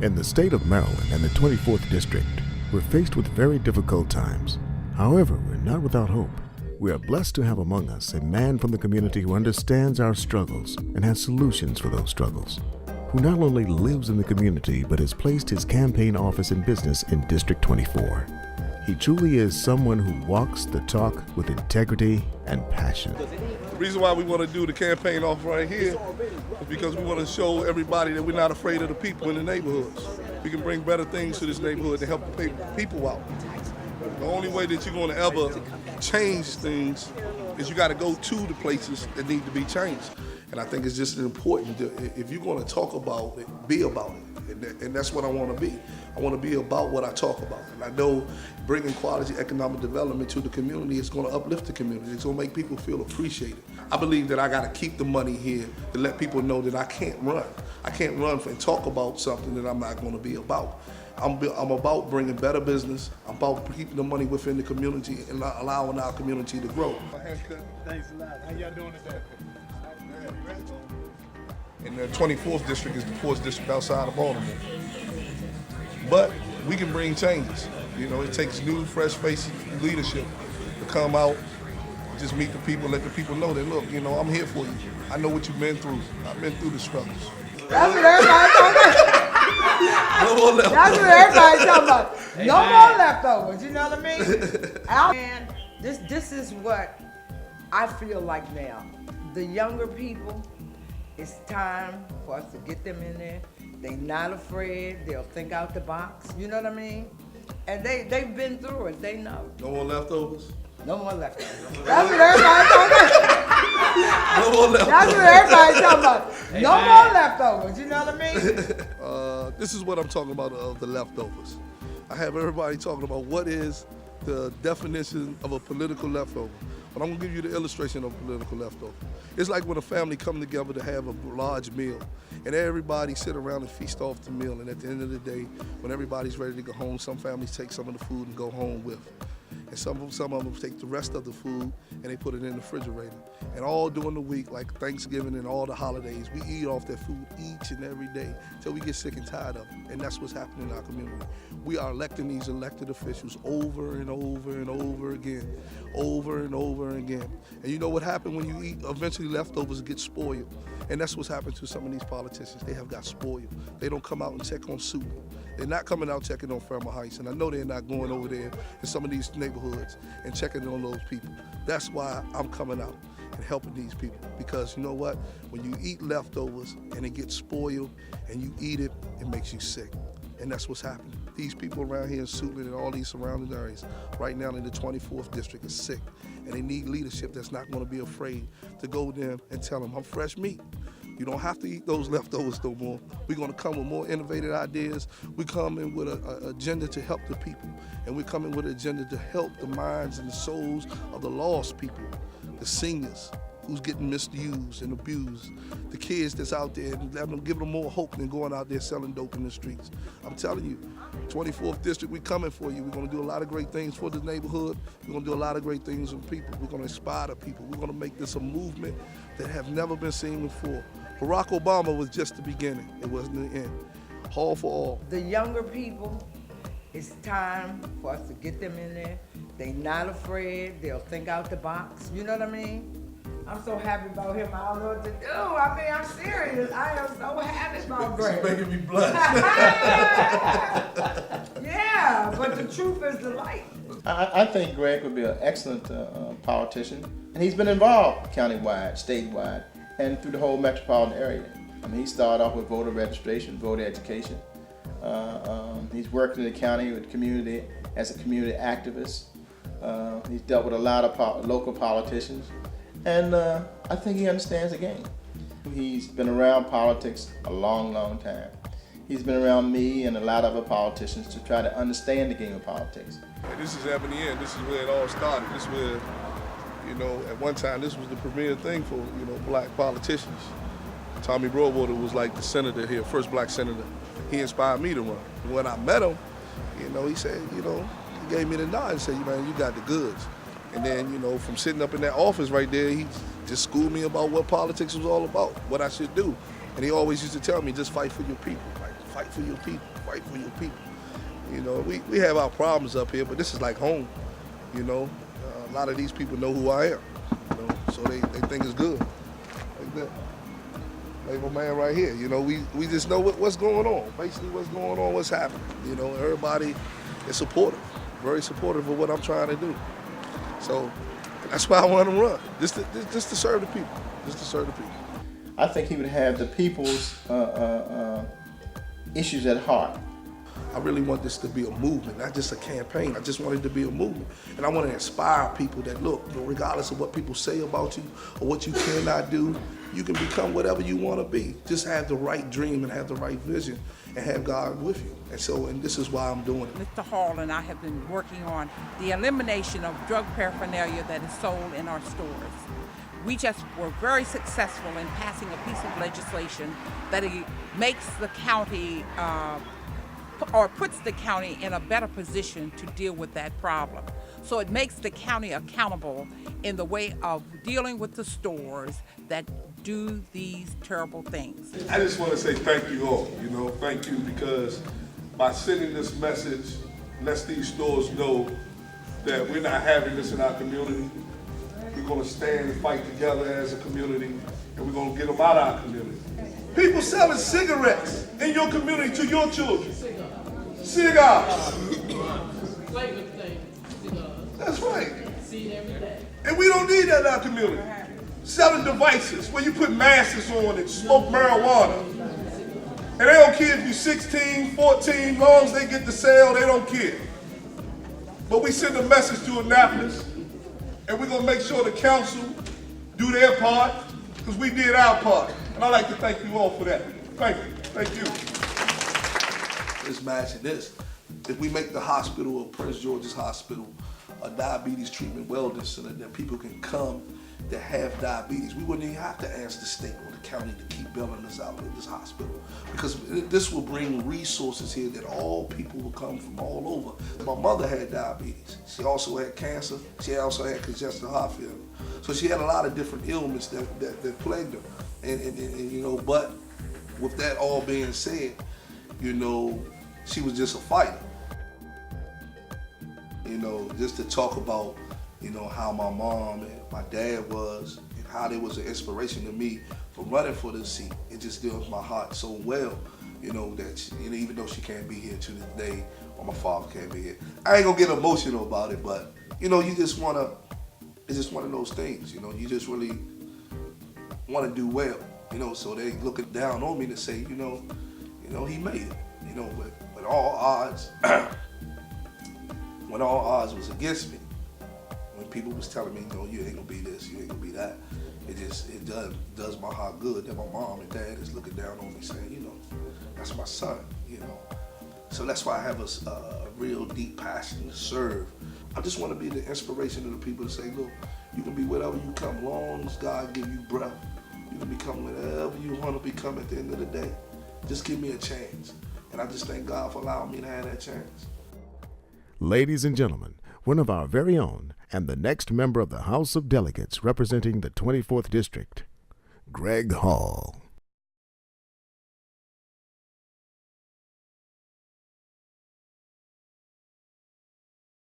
In the state of Maryland and the 24th District, we're faced with very difficult times. However, we're not without hope. We are blessed to have among us a man from the community who understands our struggles and has solutions for those struggles, who not only lives in the community but has placed his campaign office and business in District 24. He truly is someone who walks the talk with integrity and passion. The reason why we want to do the campaign off right here is because we want to show everybody that we're not afraid of the people in the neighborhoods. We can bring better things to this neighborhood to help the people out. The only way that you're going to ever change things is you got to go to the places that need to be changed. And I think it's just important to, if you're going to talk about it, be about it. And that's what I want to be. I want to be about what I talk about. And I know bringing quality economic development to the community is going to uplift the community. It's going to make people feel appreciated. I believe that I got to keep the money here to let people know that I can't run. I can't run and talk about something that I'm not going to be about. I'm about bringing better business. I'm about keeping the money within the community and allowing our community to grow. Thanks a lot. How y'all doing today? And the 24th district is the fourth district outside of Baltimore. But we can bring changes. You know, it takes new, fresh faces, leadership to come out, just meet the people, let the people know that, look, you know, I'm here for you. I know what you've been through. I've been through the struggles. That's what everybody's talking about. No more leftovers. That's what everybody's talking about. No more leftovers, you know what I mean? And this is what I feel like now. The younger people, it's time for us to get them in there. They're not afraid. They'll think out the box. You know what I mean? And they've been through it. They know. No more leftovers? No more leftovers. That's what everybody's talking about. No more leftovers. That's what everybody's talking about. No more leftovers. You know what I mean? This is what I'm talking about of the leftovers. I have everybody talking about what is the definition of a political leftover. But I'm gonna give you the illustration of political leftover. It's like when a family come together to have a large meal, and everybody sit around and feast off the meal, and at the end of the day, when everybody's ready to go home, some families take some of the food and go home with. And some of them take the rest of the food and they put it in the refrigerator. And all during the week, like Thanksgiving and all the holidays, we eat off that food each and every day till we get sick and tired of it. And that's what's happening in our community. We are electing these elected officials over and over and over again, over and over again. And you know what happened when you eat? Eventually leftovers get spoiled. And that's what's happened to some of these politicians. They have got spoiled. They don't come out and check on soup. They're not coming out checking on Fairmont Heights, and I know they're not going over there in some of these neighborhoods and checking on those people. That's why I'm coming out and helping these people, because you know what? When you eat leftovers and it gets spoiled and you eat it, it makes you sick. And that's what's happening. These people around here in Suitland and all these surrounding areas right now in the 24th district are sick, and they need leadership that's not going to be afraid to go there and tell them, I'm fresh meat. You don't have to eat those leftovers no more. We're going to come with more innovative ideas. We come in with an agenda to help the people. And we come in with an agenda to help the minds and the souls of the lost people, the seniors who's getting misused and abused, the kids that's out there, and giving them more hope than going out there selling dope in the streets. I'm telling you, 24th District, we're coming for you. We're going to do a lot of great things for the neighborhood. We're going to do a lot of great things for people. We're going to inspire the people. We're going to make this a movement that have never been seen before. Barack Obama was just the beginning. It wasn't the end. All for all. The younger people, it's time for us to get them in there. They're not afraid. They'll think out the box. You know what I mean? I'm so happy about him. I don't know what to do. I mean, I'm serious. I am so happy about Greg. She's making me blush. Yeah, but the truth is the light. I think Greg would be an excellent politician, and he's been involved countywide, statewide, and through the whole metropolitan area. I mean, he started off with voter registration, voter education. He's worked in the county with the community as a community activist. He's dealt with a lot of local politicians, and I think he understands the game. He's been around politics a long, long time. He's been around me and a lot of other politicians to try to understand the game of politics. This is Ebony Inn. This is where it all started. This is where, you know, at one time this was the premier thing for, you know, black politicians. Tommy Broadwater was like the senator here, first black senator. He inspired me to run. When I met him, you know, he said, you know, he gave me the nod and said, man, you got the goods. And then, you know, from sitting up in that office right there, he just schooled me about what politics was all about, what I should do. And he always used to tell me, just fight for your people, like Fight for your people. Fight for your people. You know, we have our problems up here, but this is like home. You know, a lot of these people know who I am. You know, so they think it's good. Like that. Like my man right here. You know, we just know what's going on. Basically, what's going on, what's happening. You know, everybody is supportive, very supportive of what I'm trying to do. So that's why I want to run, just to serve the people, just to serve the people. I think he would have the people's issues at heart. I really want this to be a movement, not just a campaign. I just want it to be a movement. And I want to inspire people that, look, regardless of what people say about you or what you cannot do, you can become whatever you want to be. Just have the right dream and have the right vision and have God with you. And this is why I'm doing it. Mr. Hall and I have been working on the elimination of drug paraphernalia that is sold in our stores. We just were very successful in passing a piece of legislation that makes the county or puts the county in a better position to deal with that problem. So it makes the county accountable in the way of dealing with the stores that do these terrible things. I just want to say thank you all, thank you, because by sending this message, lets these stores know that we're not having this in our community. We're going to stand and fight together as a community, and we're going to get them out of our community. People selling cigarettes in your community to your children. Cigars. That's right. And we don't need that in our community. Selling devices where you put masks on and smoke marijuana. And they don't care if you're 16, 14, long as they get the sale, they don't care. But we send a message to Annapolis, and we're going to make sure the council do their part, because we did our part. And I'd like to thank you all for that. Thank you. Thank you. Just imagine this. If we make the hospital of Prince George's Hospital a diabetes treatment wellness center that people can come that have diabetes, we wouldn't even have to ask the state or the county to keep bailing us out with this hospital, because this will bring resources here that all people will come from all over. My mother had diabetes. She also had cancer. She also had congestive heart failure. So she had a lot of different ailments that plagued her. And but with that all being said, she was just a fighter. Just to talk about, how my mom and my dad was and how they was an inspiration to me for running for this seat. It just does my heart so well, that even though she can't be here to this day, or my father can't be here. I ain't gonna get emotional about it, but you just wanna, it's just one of those things, you just really wanna do well, so they looking down on me to say, he made it, but all odds, when all odds was against me, when people was telling me, you ain't gonna be this, you ain't gonna be that, it does my heart good that my mom and dad is looking down on me saying, that's my son, So that's why I have a real deep passion to serve. I just want to be the inspiration to the people to say, look, you can be whatever you come, long as God give you breath. You can become whatever you want to become at the end of the day. Just give me a chance. And I just thank God for allowing me to have that chance. Ladies and gentlemen, one of our very own and the next member of the House of Delegates representing the 24th District, Greg Hall.